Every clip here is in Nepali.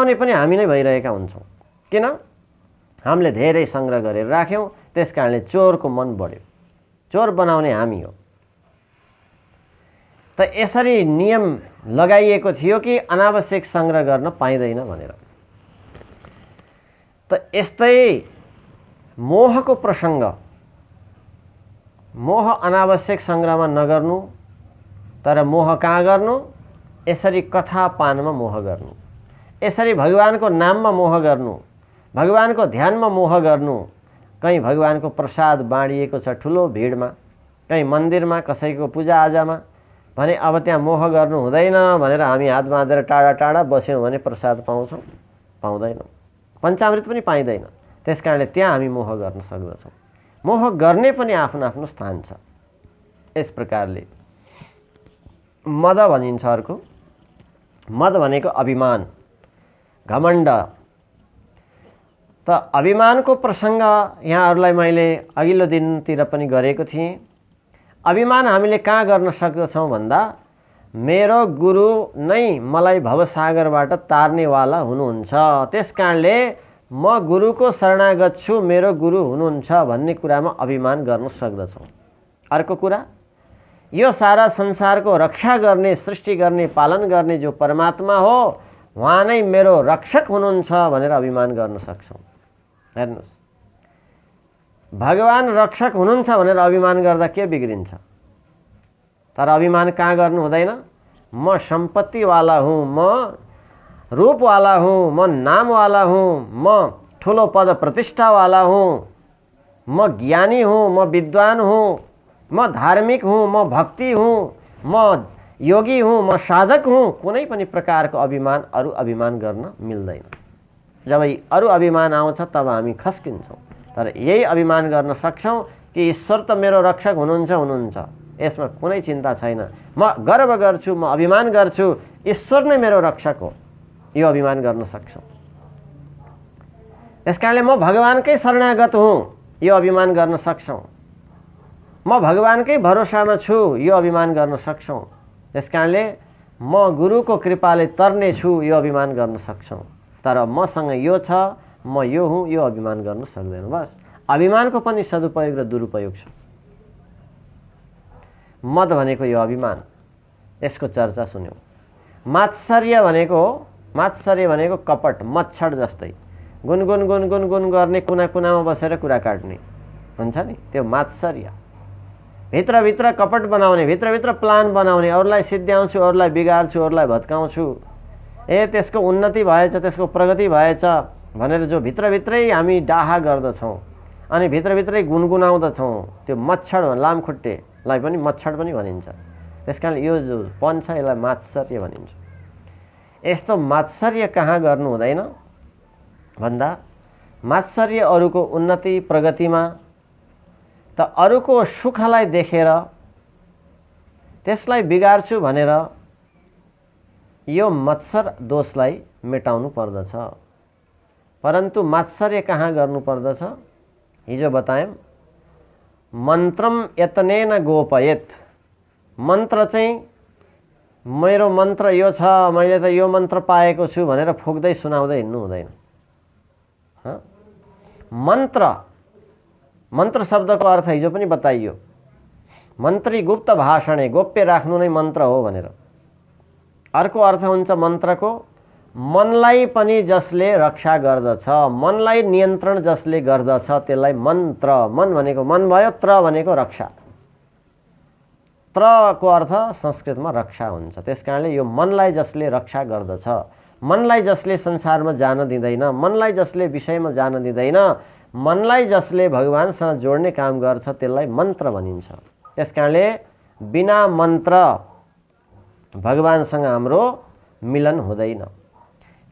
बनाउने पनि हामी नै भइरहेका हुन्छौँ। किन? हामीले धेरै सङ्ग्रह गरेर राख्यौँ, त्यस कारणले चोरको मन बढ्यो। चोर बनाउने हामी हो। त यसरी नियम लगाइएको थियो कि अनावश्यक सङ्ग्रह गर्न पाइँदैन भनेर। त यस्तै मोहको प्रसङ्ग, मोह अनावश्यक सङ्ग्रहमा नगर्नु, तर मोह कहाँ गर्नु? यसरी कथा पानमा मोह गर्नु, यसरी भगवानको नाममा मोह गर्नु, भगवानको ध्यानमा मोह गर्नु। कहीँ भगवानको प्रसाद बाँडिएको छ ठुलो भिडमा, कहीँ मन्दिरमा कसैको पूजाआजामा भने अब त्यहाँ मोह गर्नु हुँदैन भनेर हामी हात बाँधेर टाढा टाढा बस्यौँ भने प्रसाद पाउँछौँ? पाउँदैनौँ। पञ्चामृत पनि पाइँदैन। त्यस कारणले त्यहाँ हामी मोह गर्न सक्दछौँ। मोह गर्ने पनि आफ्नो आफ्नो स्थान छ। यस प्रकारले मद भनिन्छ। अर्को मद भनेको अभिमान, घमण्ड। त अभिमानको प्रसङ्ग यहाँहरूलाई मैले अघिल्लो दिनतिर पनि गरेको थिएँ। अभिमान हामीले कहाँ गर्न सक्दछौँ भन्दा, मेरो गुरु नै मलाई भवसागरबाट तार्नेवाला हुनुहुन्छ, त्यस कारणले म गुरुको शरणागत छु, मेरो गुरु हुनुहुन्छ भन्ने कुरामा अभिमान गर्न सक्दछौँ। अर्को कुरा, यो सारा संसारको रक्षा गर्ने, सृष्टि गर्ने, पालन गर्ने जो परमात्मा हो, उहाँ नै मेरो रक्षक हुनुहुन्छ भनेर अभिमान गर्न सक्छौँ। हेर्नुहोस्, भगवान रक्षक हुनुहुन्छ भनेर अभिमान गर्दा के बिग्रिन्छ? तर अभिमान कहाँ गर्नु हुँदैन? म सम्पत्तिवाला हुँ, म रूपवाला हुँ, म नामवाला हुँ, म ठुलो पद प्रतिष्ठावाला हुँ, म ज्ञानी हुँ, म विद्वान हुँ, म धार्मिक हुँ, म भक्ति हुँ, म योगी हुँ, म साधक हुँ। कुनै पनि प्रकारको अभिमान, अरू अभिमान गर्न मिल्दैन। जब अरू अभिमान आउँछ तब हामी खस्किन्छौँ। तर यही अभिमान गर्न सक्छौँ कि ईश्वर त मेरो रक्षक हुनुहुन्छ, यसमा कुनै चिन्ता छैन, म गर्व गर्छु, म अभिमान गर्छु, ईश्वर नै मेरो रक्षक हो, यो अभिमान गर्न सक्छौँ। यस कारणले म भगवानकै शरणागत हुँ, यो अभिमान गर्न सक्छौँ। म भगवानकै भरोसामा छु, यो अभिमान गर्न सक्छौँ। यस कारणले म गुरुको कृपाले तर्ने छु, यो अभिमान गर्न सक्छौँ। तर मसँग यो छ, म यो हुँ, यो अभिमान गर्न सक्दैन। बस अभिमानको पनि सदुपयोग र दुरुपयोग छ। मद भनेको यो अभिमान, यसको चर्चा सुन्यौँ। मात्सर्य भनेको कपट, मच्छर जस्तै गुनगुन गुनगुन गुन गर्ने, कुना कुनामा बसेर कुरा काट्ने हुन्छ नि, त्यो मात्सर्य। भित्रभित्र कपट बनाउने, भित्रभित्र प्लान बनाउने, अरूलाई सिद्ध्याउँछु, अरूलाई बिगार्छु, अरूलाई भत्काउँछु, त्यसको उन्नति भएछ, त्यसको प्रगति भएछ भनेर जो भित्रभित्रै हामी डाहा गर्दछौँ अनि भित्रभित्रै गुनगुनाउँदछौँ, त्यो मच्छर, लामखुट्टेलाई पनि मच्छर पनि भनिन्छ। त्यस कारण यो जो पन छ यसलाई मात्सर्य भनिन्छ। यस्तो मात्सर्य कहाँ गर्नु हुँदैन भन्दा, मात्सर्य अरूको उन्नति प्रगतिमा, त अरूको सुखलाई देखेर त्यसलाई बिगार्छु भनेर यो मत्सर दोषलाई मेटाउनु पर्दछ। परन्तु मात्सर्य कहाँ गर्नु पर्दछ? हिजो बतायौँ, मन्त्रम यतनेन गोपयेत। मन्त्र चाहिँ मेरो मन्त्र यो छ, मैले त यो मन्त्र पाएको छु भनेर फुक्दै सुनाउँदै हिँड्नु हुँदैन। मन्त्र शब्दको अर्थ हिजो पनि बताइयो, मन्त्री गुप्त भाषणे, गोप्य राख्नु नै मन्त्र हो भनेर। अर्को अर्थ हुन्छ मन्त्रको, मनलाई पनि जसले रक्षा गर्दछ, मनलाई नियन्त्रण जसले गर्दछ त्यसलाई मन्त्र। मन भनेको मन भयो, त्र भनेको रक्षा। त्रको अर्थ संस्कृतमा रक्षा हुन्छ। त्यसकारणले यो मनलाई जसले रक्षा गर्दछ, मनलाई जसले संसारमा जान दिँदैन, मनलाई जसले विषयमा जान दिँदैन, मनलाई जसले भगवानसँग जोड्ने काम गर्छ त्यसलाई मन्त्र भनिन्छ। त्यसकारणले बिना मन्त्र भगवानसँग हाम्रो मिलन हुँदैन।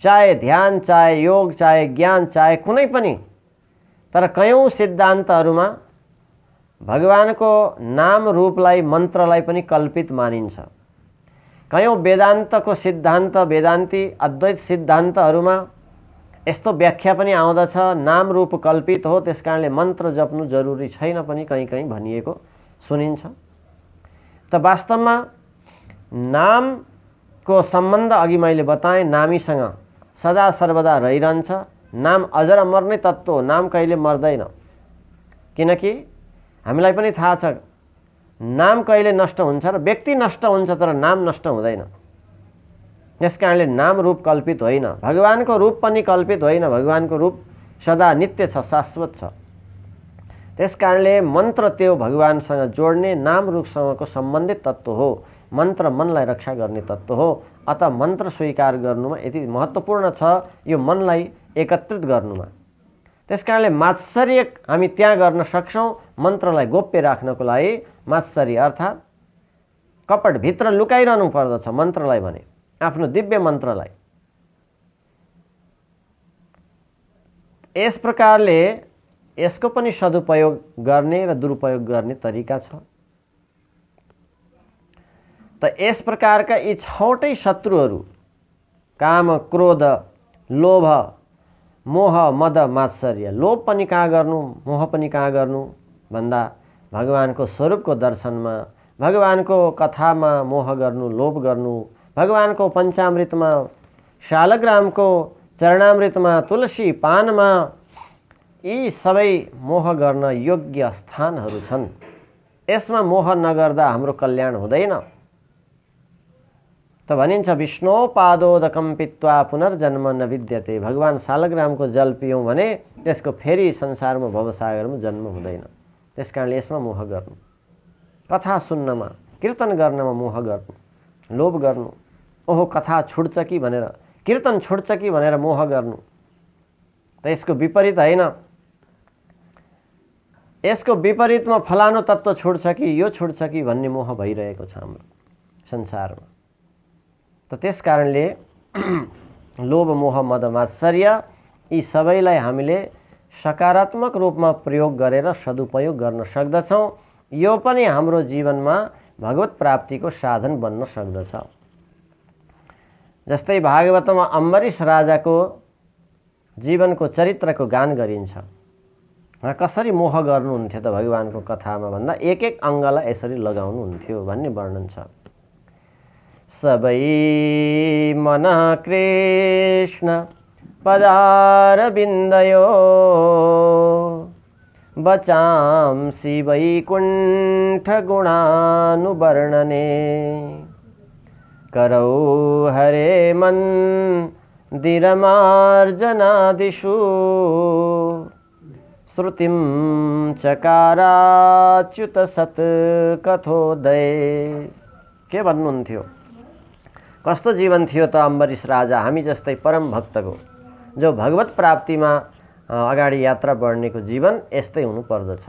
चाहे ध्यान, चाहे योग, चाहे ज्ञान, चाहे कुनै पनि, तर कयौं सिद्धान्तहरूमा भगवानको नाम रूपलाई, मन्त्रलाई पनि कल्पित मानिन्छ। कयौं वेदान्तको सिद्धान्त, वेदान्ती अद्वैत सिद्धान्तहरूमा यस्तो व्याख्या पनि आउँदछ, नाम रूप कल्पित हो, त्यसकारणले मन्त्र जप्नु जरुरी छैन पनि कहीँ कहीँ भनिएको सुनिन्छ। त वास्तवमा नामको सम्बन्ध अघि मैले बताएँ, नामीसँग सदा सर्वदा रहिरहन्छ। नाम अजर अमर नै तत्त्व हो, नाम कहिले मर्दैन। किनकि हामीलाई पनि थाहा छ नाम कहिले नष्ट हुन्छ र व्यक्ति नष्ट हुन्छ तर नाम नष्ट हुँदैन। यस कारणले नाम रूप कल्पित होइन, भगवानको रूप पनि कल्पित होइन, भगवानको रूप सदा नित्य छ, शाश्वत छ। त्यस कारणले मन्त्र त्यो भगवानसँग जोड्ने नाम रूपसँगको सम्बन्धित तत्त्व हो। मन्त्र मनलाई रक्षा गर्ने तत्त्व हो। अत मन्त्र स्वीकार गर्नुमा यति महत्त्वपूर्ण छ यो मनलाई एकत्रित गर्नुमा। त्यस कारणले मात्सर्य हामी त्यहाँ गर्न सक्छौँ मन्त्रलाई गोप्य राख्नको लागि। मात्सर्य अर्थात् कपटभित्र लुकाइरहनु पर्दछ मन्त्रलाई भने, आफ्नो दिव्य मन्त्रलाई। यस प्रकारले यसको पनि सदुपयोग गर्ने र दुरुपयोग गर्ने तरिका छ। त यस प्रकारका यी 6वटै शत्रुहरू काम, क्रोध, लोभ, मोह, मद, मात्सर्य। लोभ पनि कहाँ गर्नु, मोह पनि कहाँ गर्नु भन्दा भगवानको स्वरूपको दर्शनमा, भगवानको कथामा मोह गर्नु, लोभ गर्नु, भगवानको पञ्चामृतमा, शालग्रामको चरणामृतमा, तुलसी पानमा, यी सबै मोह गर्न योग्य स्थानहरू छन्। यसमा मोह नगर्दा हाम्रो कल्याण हुँदैन। त भनिन्छ विष्णु पादोदकम पित्वा पुनर्जन्म न विद्यते। भगवान शालग्रामको जल पियौँ भने त्यसको फेरि संसारमा भवसागरमा जन्म हुँदैन। त्यस कारणले यसमा मोह गर्नु, कथा सुन्नमा, कीर्तन गर्नमा मोह गर्नु, लोभ गर्नु, ओहो कथा छुट्छ कि भनेर, कीर्तन छुट्छ कि भनेर मोह गर्नु। त यसको विपरीत होइन, यसको विपरीतमा फलानु तत्त्व छुट्छ कि यो छुट्छ कि भन्ने मोह भइरहेको छ हाम्रो संसारमा। त त्यस कारणले लोभ, मोह, मद, मात्सर्य यी सबैलाई हामीले सकारात्मक रूपमा प्रयोग गरेर सदुपयोग गर्न सक्दछौँ। यो पनि हाम्रो जीवनमा भगवत प्राप्तिको साधन बन्न सक्दछ। जस्तै भागवतमा अम्बरीश राजाको जीवनको चरित्रको गान गरिन्छ। कसरी मोह गर्नुहुन्थ्यो त भगवानको कथामा भन्दा एक एक अङ्गलाई यसरी लगाउनुहुन्थ्यो भन्ने वर्णन छ। सबै मन कृष्ण पदारविन्दयो बचांसि वैकुण्ठ गुणानुवर्णने करौ हरे मन्दिरमार्जनादिषु श्रुतिं चकाराच्युत सत्कथोदय। के भन्नुहुन्थ्यो? कस्तो जीवन थियो त अम्बरीश राजा हामी जस्तै परम भक्तको, जो भगवत प्राप्तिमा अगाडि यात्रा बढ्नेको जीवन यस्तै हुनुपर्दछ।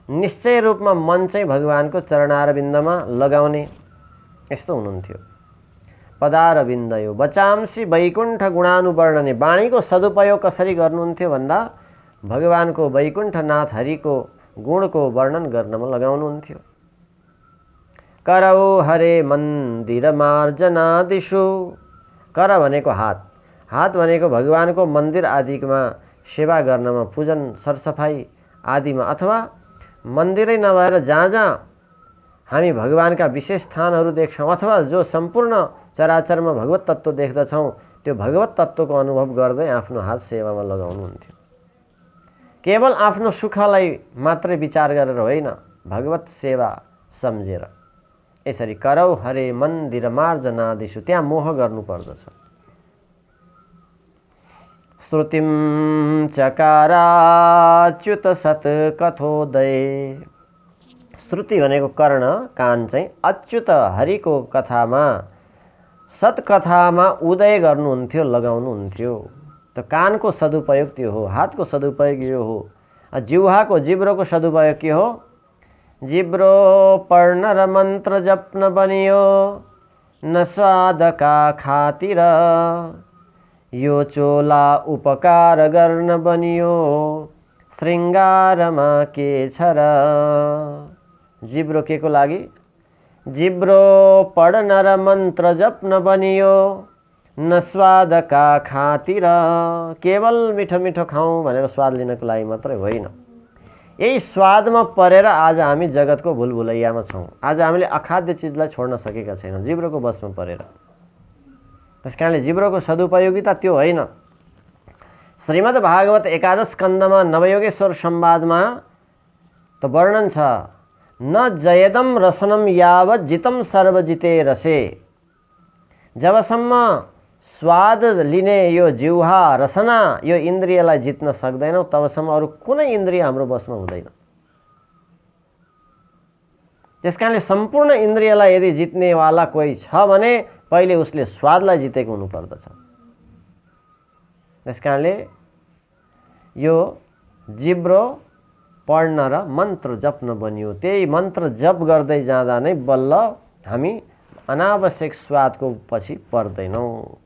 निश्चय रूपमा मन चाहिँ भगवानको चरणारविन्दमा लगाउने, यस्तो हुनुहुन्थ्यो। पदारविन्दयो बचांसि वैकुण्ठ गुणानुवर्णने। वाणीको सदुपयोग कसरी गर्नुहुन्थ्यो भन्दा भगवानको वैकुण्ठनाथ हरिको गुणको वर्णन गर्नमा लगाउनुहुन्थ्यो। करौ हरे मन्दिर मार्जनादिषु। कर भनेको हात, हात भनेको भगवानको मन्दिर आदिमा सेवा गर्नमा, पूजन सरसफाई आदिमा, अथवा मन्दिरै नभएर जहाँ जहाँ हामी भगवानका विशेष स्थानहरू देख्छौँ अथवा जो सम्पूर्ण चराचरमा भगवत तत्त्व देख्दछौँ त्यो भगवत तत्त्वको अनुभव गर्दै आफ्नो हात सेवामा लगाउनुहुन्थ्यो। केवल आफ्नो सुखलाई मात्रै विचार गरेर होइन, भगवत सेवा सम्झेर। यसरी करौ हरे मन्दिर मार्जनादिषु, त्यहाँ मोह गर्नुपर्दछ। श्रुतिं चकाराच्युत सत्कथोदय। श्रुति भनेको कर्ण, कान चाहिँ अच्युत हरिको कथामा, सत्कथामा उदय गर्नुहुन्थ्यो, लगाउनुहुन्थ्यो। त कानको सदुपयोग त्यो हो, हातको सदुपयोग यो हो। जिह्वाको, जिब्रोको सदुपयोग के हो? जिब्रो पढ्न र मन्त्र जप्न बनियो, न स्वादका खातिर यो चोला उपकार गर्न बनियो, श्रृङ्गारमा के छ र। जिब्रो के को लागि? जिब्रो पढ्न र मन्त्र जप्न बनियो, न स्वादका खातिर। केवल मिठो मिठो खाउँ भनेर स्वाद लिनको लागि मात्रै होइन। यही स्वादमा परेर आज हामी जगतको भुलभुलैयामा छौँ। आज हामीले अखाद्य चिजलाई छोड्न सकेका छैनौँ, जिब्रोको बसमा परेर। त्यस कारणले जिब्रोको सदुपयोगिता त्यो होइन। श्रीमद् भागवत एकादश स्कन्दमा नवयोगेश्वर संवादमा त वर्णन छ, न जयदम रसनम यावत जितम सर्वजिते रसे। जबसम्म स्वाद लिने यो जिह्वा रसना यो इन्द्रियलाई जित्न सक्दैनौँ तबसम्म अरू कुनै इन्द्रिय हाम्रो बसमा हुँदैन। त्यसकारणले सम्पूर्ण इन्द्रियलाई यदि जित्नेवाला कोही छ भने पहिले उसले स्वादलाई जितेको हुनुपर्दछ। त्यसकारणले यो जिब्रो पढ्न र मन्त्र जप्न बनियो। त्यही मन्त्र जप गर्दै जाँदा नै बल्ल हामी अनावश्यक स्वादको पछि पर्दैनौँ।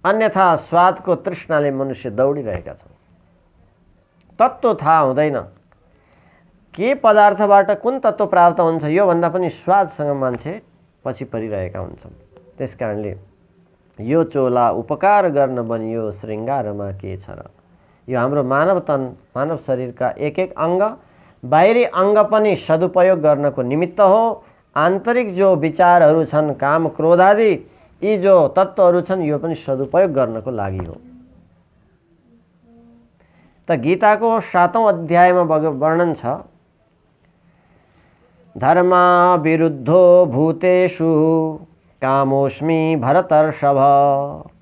अन्यथा स्वादको तृष्णाले मनुष्य दौडिरहेका छन्। तत्त्व थाहा हुँदैन, के पदार्थबाट कुन तत्त्व प्राप्त हुन्छ यो भन्दा पनि स्वादसँग मान्छे पछि परिरहेका हुन्छन्। त्यसकारणले यो चोला उपकार गर्न बनियो श्रृङ्गारमा के छ र। यो हाम्रो मानव तन मानव शरीरका एक एक अङ्ग बाहिरी अङ्ग पनि सदुपयोग गर्नको निमित्त हो। आन्तरिक जो विचारहरू छन् काम क्रोध आदि यी जो तत्त्वहरू छन् यो पनि सदुपयोग गर्नको लागि हो। त गीताको 7औं अध्यायमा वर्णन छ, धर्मा विरुद्धो भूतेषु कामोस्मि भरतर्षभ।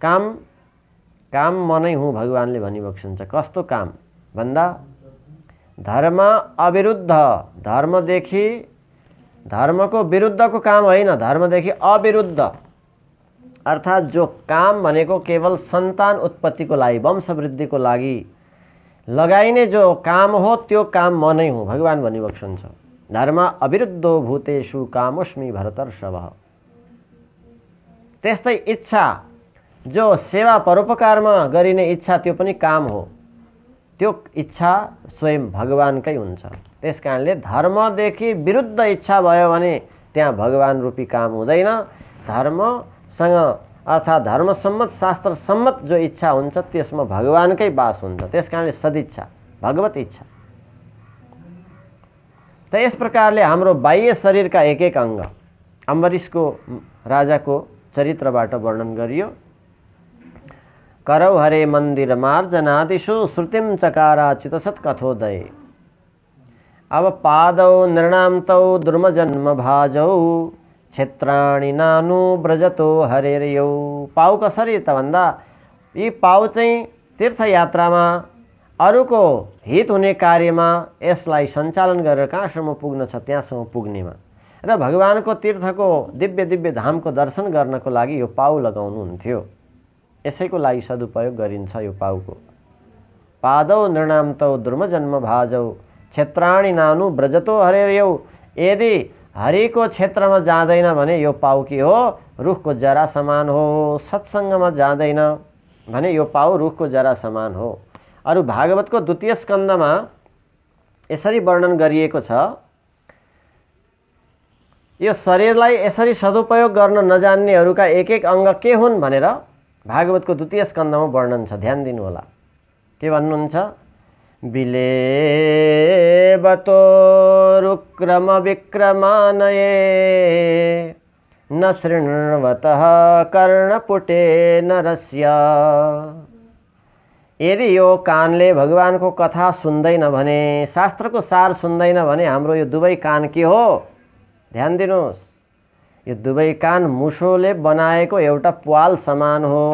काम म नै हुँ भगवानले भनिबक्सन्छ। कस्तो काम भन्दा धर्म अविरुद्ध, धर्मदेखि धर्मको विरुद्धको काम होइन, धर्मदेखि अविरुद्ध अर्थात् जो काम भनेको केवल सन्तान उत्पत्तिको लागि वंशवृद्धिको लागि लगाइने जो काम हो त्यो काम म नै हुँ भगवान भनिबक्सन्छ। धर्म अविरुद्धो भूतेषु कामोस्मि भरतर्षभ। त्यस्तै इच्छा जो सेवा परोपकारमा गरिने इच्छा त्यो पनि काम हो। त्यो इच्छा स्वयं भगवानकै हुन्छ। त्यसकारणले धर्मदेखि विरुद्ध इच्छा भयो भने त्यहाँ भगवान रूपी काम हुँदैन। धर्मसँग अर्थात् धर्मसम्मत शास्त्र सम्मत जो इच्छा हुन्छ त्यसमा भगवानकै वास हुन्छ। त्यसकारणले सदिच्छा भगवत इच्छा। त यस प्रकारले हाम्रो बाह्य शरीरका एक एक अङ्ग अम्बरीशको राजाको चरित्रबाट वर्णन गरियो। करौ हरे मन्दिर मार्जनादिषु श्रुतिम चकाराच्युत सत्कथोदय। अब पादौ नृणान्तौ दुर्मजन्म भाजौ क्षेत्राणि नानु ब्रजतो हरेर्यौ। पाउ कसरी त भन्दा यी पाउ चाहिँ तीर्थयात्रामा अरूको हित हुने कार्यमा यसलाई सञ्चालन गरेर कहाँसम्म पुग्न छ त्यहाँसम्म पुग्नेमा र भगवानको तीर्थको दिव्य दिव्य धामको दर्शन गर्नको लागि यो पाउ लगाउनुहुन्थ्यो। यसैको लागि सदुपयोग गरिन्छ यो पाउको। पादौ नृणान्तौ दुर्मजन्म भाजौ क्षेत्राणि नानु ब्रजतो हरेर्यौ। यदि हरिको क्षेत्रमा जाँदैन भने यो पाउ के हो, रुखको जरा समान हो। सत्सङ्गमा जाँदैन भने यो पाउ रुखको जरा समान हो। अरू भागवतको 2य स्कन्दमा यसरी वर्णन गरिएको छ, यो शरीरलाई यसरी सदुपयोग गर्न नजान्नेहरूका एक एक अङ्ग के हुन् भनेर भागवतको 2य स्कन्दमा वर्णन छ। ध्यान दिनु होला। के भन्नुहुन्छ, बिलेबतो रुक्रम विक्रमानये न शृण्वतः कर्णपुटे नरस्य। यदि यो कानले भगवानको कथा सुन्दैन भने, शास्त्रको सार सुन्दैन भने हाम्रो यो दुवै कान के हो? ध्यान दिनुहोस्, यो दुवै कान मुसोले बनाएको एउटा प्वाल समान हो।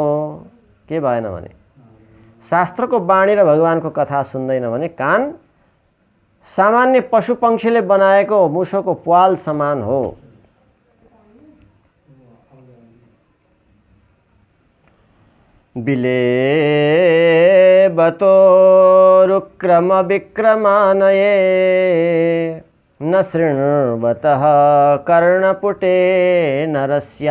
के भएन भने शास्त्रको बाणी र भगवानको कथा सुन्दैन भने कान सामान्य पशु पक्षीले बनाएको मुसोको प्वाल समान हो। बिलेबतो रुक्रम विक्रमानये न शृण्वतः कर्णपुटे नरस्य।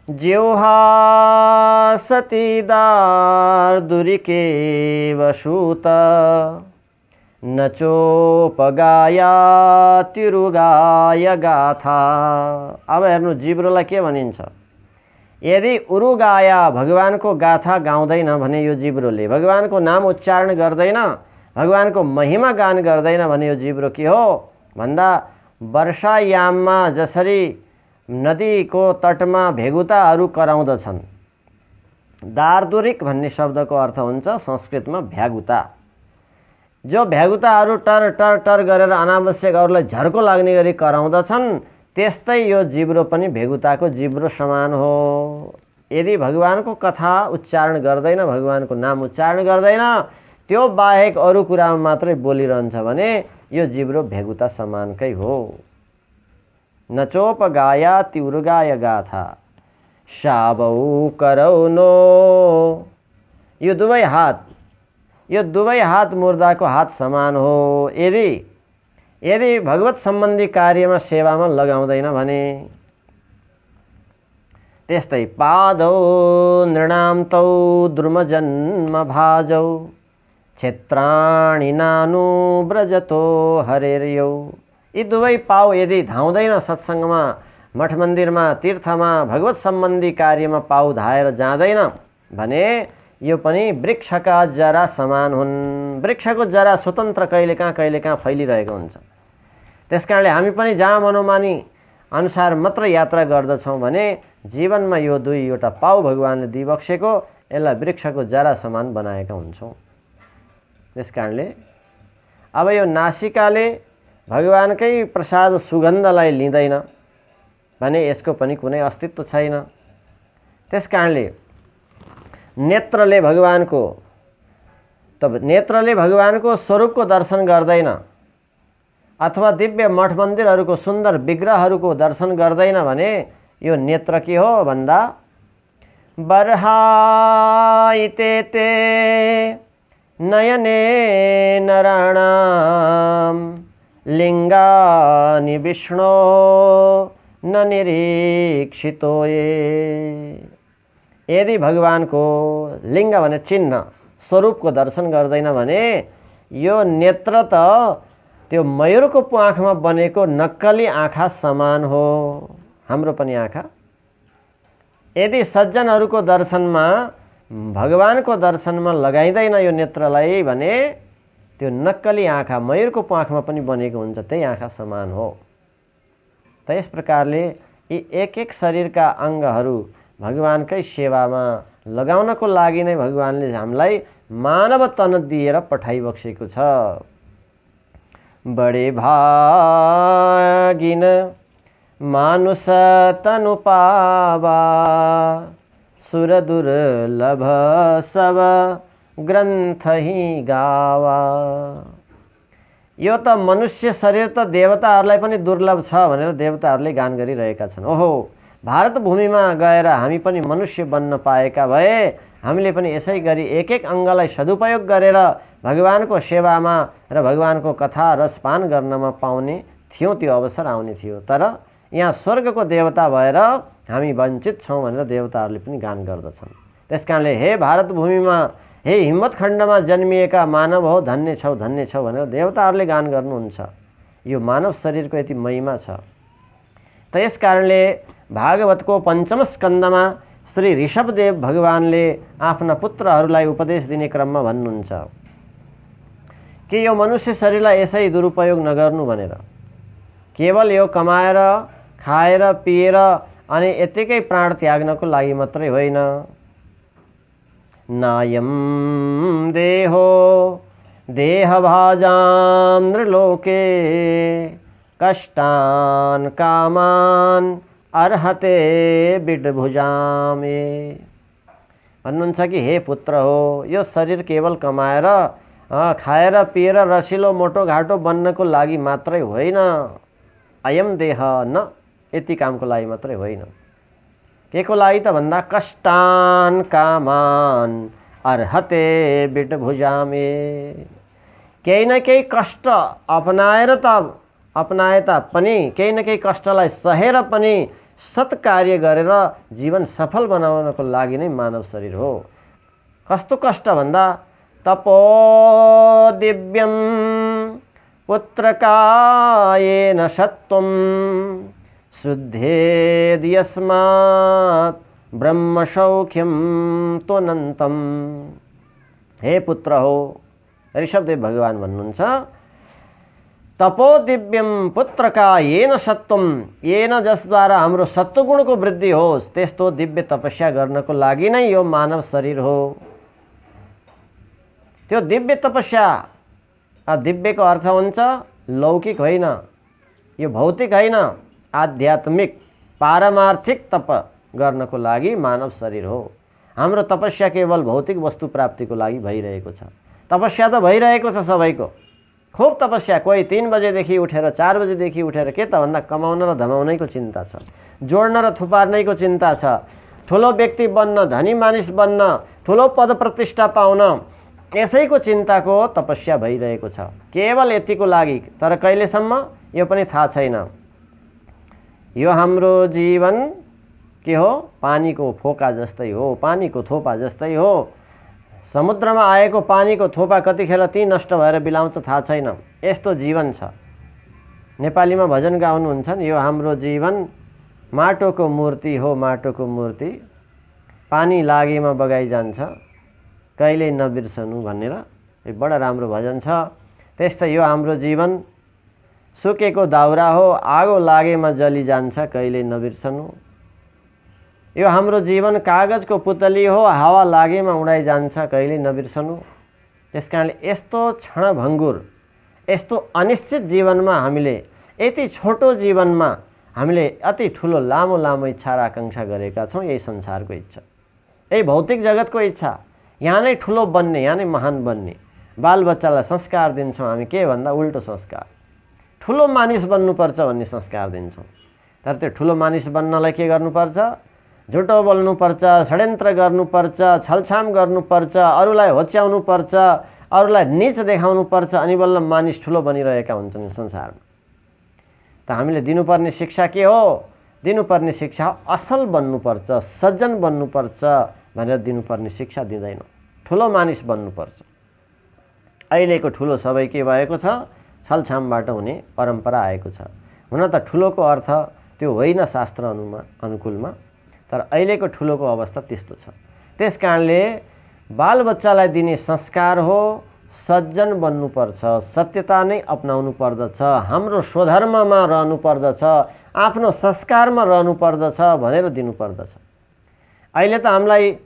जिह्वा सतीदार्दुरिकेव सूत न चोपगायातिरुगाय गाथा। अब हेर्नु जिब्रोलाई के भनिन्छ, यदि उरुगाया भगवानको गाथा गाउँदैन भने यो जिब्रोले भगवानको नाम उच्चारण गर्दैन, भगवानको महिमा गान गर्दैन भने यो जिब्रो के हो भन्दा वर्षायाममा जसरी नदीको तटमा भेगुताहरू कराउँदछन्। दार्दुरिक भन्ने शब्दको अर्थ हुन्छ संस्कृतमा भ्यागुता। जो भ्यागुताहरू टर टर टर गरेर अनावश्यक अरूलाई झर्को लाग्ने गरी कराउँदछन्, त्यस्तै यो जिब्रो पनि भेगुताको जिब्रो समान हो। यदि भगवानको कथा उच्चारण गर्दैन, भगवानको नाम उच्चारण गर्दैन, त्यो बाहेक अरू कुरामा मात्रै बोलिरहन्छ भने यो जिब्रो भेगुता समानकै हो। नचोपगाया तिउरगाय गाथा शाबौ करौ नो। यो दुवै हात मुर्दाको हात समान हो। यदि भगवत सम्बन्धी कार्यमा सेवामा लगाउँदैन भने। त्यस्तै पादौ नृणाम तौ द्रुमजन्म भाजौ क्षेत्राणि नानु ब्रजतो हरेर्यौ। यी दुवै पाउ यदि धाउँदैन सत्सङ्गमा, मठ मन्दिरमा, तीर्थमा, भगवत सम्बन्धी कार्यमा पाउ धाएर जाँदैन भने यो पनि वृक्षका जरा समान हुन्। वृक्षको जरा स्वतन्त्र कहिलेकाहीँ फैलिरहेको हुन्छ। त्यसकारणले हामी पनि जहाँ मनोमानी अनुसार मात्र यात्रा गर्दछौँ भने जीवनमा यो दुईवटा पाउ भगवानले दिइबक्सेको यसलाई वृक्षको जरा समान बनाएका हुन्छौँ। त्यसकारणले अब यो नासिकाले भगवानकै प्रसाद सुगन्धलाई लिँदैन भने यसको पनि कुनै अस्तित्व छैन। त्यसकारणले नेत्रले भगवानको स्वरूपको दर्शन गर्दैन अथवा दिव्य मठ मन्दिरहरूको सुन्दर विग्रहहरूको दर्शन गर्दैन भने यो नेत्र के हो भन्दा बर्हाइते ते नयने नराणाम लिङ्गानि विष्णो न निरीक्षितो ये। यदि भगवानको लिङ्ग भने चिन्ह स्वरूपको दर्शन गर्दैन भने यो नेत्र त त्यो मयूरको प्वाखमा बनेको नक्कली आँखा समान हो। हाम्रो पनि आँखा यदि सज्जनहरूको दर्शनमा भगवानको दर्शनमा लगाइँदैन यो नेत्रलाई भने त्यो नक्कली आँखा मयूरको प्वाखमा पनि बनेको हुन्छ, त्यही आँखा समान हो। त यस प्रकारले यी एक एक शरीरका अङ्गहरू भगवानकै सेवामा लगाउनको लागि नै भगवानले हामीलाई मानव तन दिएर पठाइबक्सेको छ। बडे भागिन मानुष तनु पावा सुर दुर्लभ सब ग्रन्थ ही गावा। यो त मनुष्य शरीर त देवताहरूलाई पनि दुर्लभ छ भनेर देवताहरूले गान गरिरहेका छन्। ओहो, भारत भूमिमा गएर हामी पनि मनुष्य बन्न पाएका भए हामीले पनि यसै गरी एक एक अङ्गलाई सदुपयोग गरेर भगवानको सेवामा र भगवानको कथा रसपान गर्नमा पाउने थियौँ, त्यो अवसर आउने थियो। तर यहाँ स्वर्गको देवता भएर हामी वञ्चित छौँ भनेर देवताहरूले पनि गान गर्दछन्। त्यसकारणले हे भारत भूमिमा, हे हिम्मत खण्डमा जन्मिएका मानव हो, धन्य छौ भनेर देवताहरूले गान गर्नुहुन्छ। यो मानव शरीरको यति महिमा छ। त यस कारणले भागवतको पञ्चम स्कन्दमा श्री ऋषभदेव भगवानले आफ्ना पुत्रहरूलाई उपदेश दिने क्रममा भन्नुहुन्छ कि यो मनुष्य शरीरलाई यसै दुरुपयोग नगर्नु भनेर। केवल यो कमाएर खाएर पिएर अनि यतिकै प्राण त्याग्नको लागि मात्रै होइन। नायम देहो देहभाजां नृलोके कष्टान कामान अर्हते बिडभुजामे। भन्नुहुन्छ कि हे पुत्र हो, यो शरीर केवल कमाएर खाएर पिएर रसिलो मोटो घाटो बन्नको लागि मात्रै होइन। अयम देह न यति कामको लागि मात्रै होइन। के को लागि त भन्दा कष्टान कामान अर्हते बिडभुजामे। केही न केही कष्ट अपनाए तापनि केही न केही कष्टलाई सहेर पनि सत्कार्य गरेर जीवन सफल बनाउनको लागि नै मानव शरीर हो। कस्तो कष्ट भन्दा तपो दिव्यम पुत्रकायेन सत्वम शुद्धेद यस्मात् ब्रह्मसौख्यम त्वनन्तम। हे पुत्र हो, ऋषभदेव भगवान भन्नुहुन्छ तपो दिव्यम पुत्रका येन सत्वम, येन जसद्वारा हाम्रो सत्वगुणको वृद्धि होस् त्यस्तो दिव्य तपस्या गर्नको लागि नै यो मानव शरीर हो। त्यो दिव्य तपस्या, दिव्यको अर्थ हुन्छ लौकिक होइन, यो भौतिक होइन, आध्यात्मिक पारमार्थिक तप गर्नको लागि मानव शरीर हो। हाम्रो तपस्या केवल भौतिक वस्तु प्राप्तिको लागि भइरहेको छ। तपस्या त भइरहेको छ सबैको, खूब तपस्या। कोही 3 बजेदेखि उठेर 4 बजेदेखि उठेर के त भन्दा कमाउन र धमाउनैको चिन्ता छ, जोड्न र थुपार्नैको चिन्ता छ, ठुलो व्यक्ति बन्न, धनी मानिस बन्न, ठुलो पद प्रतिष्ठा पाउन, यसैको चिन्ताको तपस्या भइरहेको छ, केवल यतिको लागि। तर कहिलेसम्म यो पनि थाहा छैन। यो हाम्रो जीवन के हो? पानीको फोका जस्तै हो, पानीको थोपा जस्तै हो। समुद्रमा आएको पानीको थोपा कतिखेर ती नष्ट भएर बिलाउँछ थाहा छैन, यस्तो जीवन छ। नेपालीमा भजन गाउनुहुन्छ नि, यो हाम्रो जीवन माटोको मूर्ति हो, माटोको मूर्ति, पानी लागेमा बगाइ जान्छ, कहिल्यै नबिर्सनु भनेर। यो बडा राम्रो भजन छ। त्यस्तै यो हाम्रो जीवन सुकेको दाउरा हो, आगो लागेमा जली जान्छ, कहिल्यै नबिर्सनु। यो हाम्रो जीवन कागजको पुतली हो, हावा लागेमा उडाइ जान्छ, कहिल्यै नबिर्सनु। त्यसकारणले यस्तो क्षणभङ्गुर, यस्तो अनिश्चित जीवनमा हामीले, यति छोटो जीवनमा हामीले अति ठुलो लामो लामो इच्छा र आकाङ्क्षा गरेका छौँ। यही संसारको इच्छा, यही भौतिक जगतको इच्छा, यहाँ नै ठुलो बन्ने, यहाँ नै महान बन्ने। बालबच्चालाई संस्कार दिन्छौँ हामी के भन्दा उल्टो संस्कार, ठुलो मानिस बन्नुपर्छ भन्ने संस्कार दिन्छौँ। तर त्यो ठुलो मानिस बन्नलाई के गर्नुपर्छ? झुटो बोल्नुपर्छ, षड्यन्त्र गर्नुपर्छ, छलछाम गर्नुपर्छ, अरूलाई होच्याउनुपर्छ, अरूलाई नीच देखाउनुपर्छ, अनि बल्ल मानिस ठुलो बनिरहेका हुन्छन् संसारमा। त हामीले दिनुपर्ने शिक्षा के हो? दिनुपर्ने शिक्षा असल बन्नुपर्छ, सज्जन बन्नुपर्छ भनेर दिनुपर्ने शिक्षा दिँदैन, ठुलो मानिस बन्नुपर्छ। अहिलेको ठुलो सबै के भएको छ? छलछामबाट हुने परम्परा आएको छ। हुन त ठुलोको अर्थ त्यो होइन शास्त्र अनुकूलमा, तर अहिलेको ठुलोको अवस्था त्यस्तो छ। त्यस कारणले बालबच्चालाई दिने संस्कार हो सज्जन बन्नुपर्छ, सत्यता नै अपनाउनु पर्दछ, हाम्रो स्वधर्ममा रहनु पर्दछ, आफ्नो संस्कारमा रहनु पर्दछ भनेर दिनुपर्दछ। अहिले त हामीलाई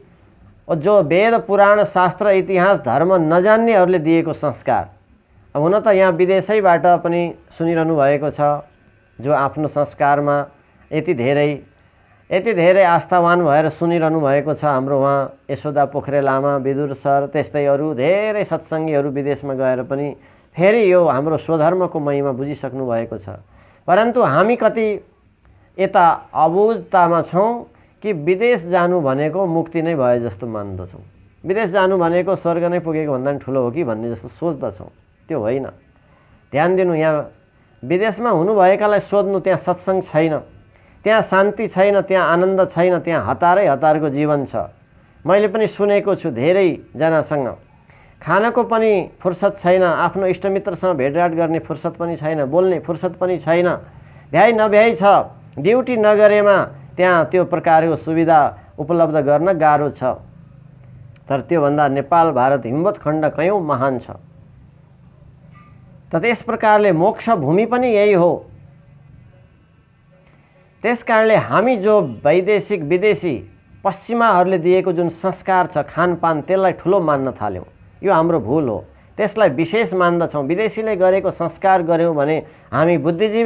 जो वेद पुराण शास्त्र इतिहास धर्म नजान्नेहरूले दिएको संस्कार, हुन त यहाँ विदेशैबाट पनि सुनिरहनु भएको छ, जो आफ्नो संस्कारमा यति धेरै आस्थावान भएर सुनिरहनु भएको छ। हाम्रो उहाँ यशोदा पोखरेल आमा, विदुर सर, त्यस्तै अरू धेरै सत्सङ्गीहरू विदेशमा गएर पनि फेरि यो हाम्रो स्वधर्मको महिमा बुझिसक्नु भएको छ। परन्तु हामी कति यता अबुझतामा छौँ कि विदेश जानु भनेको मुक्ति नै भए जस्तो मान्दछौँ, विदेश जानु भनेको स्वर्ग नै पुगेको भन्दा पनि ठुलो हो कि भन्ने जस्तो सोच्दछौँ। त्यो होइन, ध्यान दिनु। यहाँ विदेशमा हुनुभएकालाई सोध्नु, त्यहाँ सत्सङ्ग छैन, त्यहाँ शान्ति छैन, त्यहाँ आनन्द छैन, त्यहाँ हतारै हतारको जीवन छ। मैले पनि सुनेको छु धेरैजनासँग, खानको पनि फुर्सद छैन, आफ्नो इष्टमित्रसँग भेटघाट गर्ने फुर्सद पनि छैन, बोल्ने फुर्सद पनि छैन, भ्याइ नभ्याइ छ। ड्युटी नगरेमा त्यहाँ त्यो प्रकारको सुविधा उपलब्ध गर्न गाह्रो छ। तर त्योभन्दा नेपाल, भारत, हिम्मत खण्ड कयौँ महान छ। त त्यस प्रकारले मोक्ष भूमि पनि यही हो। त्यस कारणले हामी जो वैदेशिक विदेशी पश्चिमाहरूले दिएको जुन संस्कार छ खानपान, त्यसलाई ठुलो मान्न थाल्यौँ, यो हाम्रो भुल हो। त्यसलाई विशेष मान्दछौँ। विदेशीले गरेको संस्कार गऱ्यौँ भने हामी बुद्धिजीवी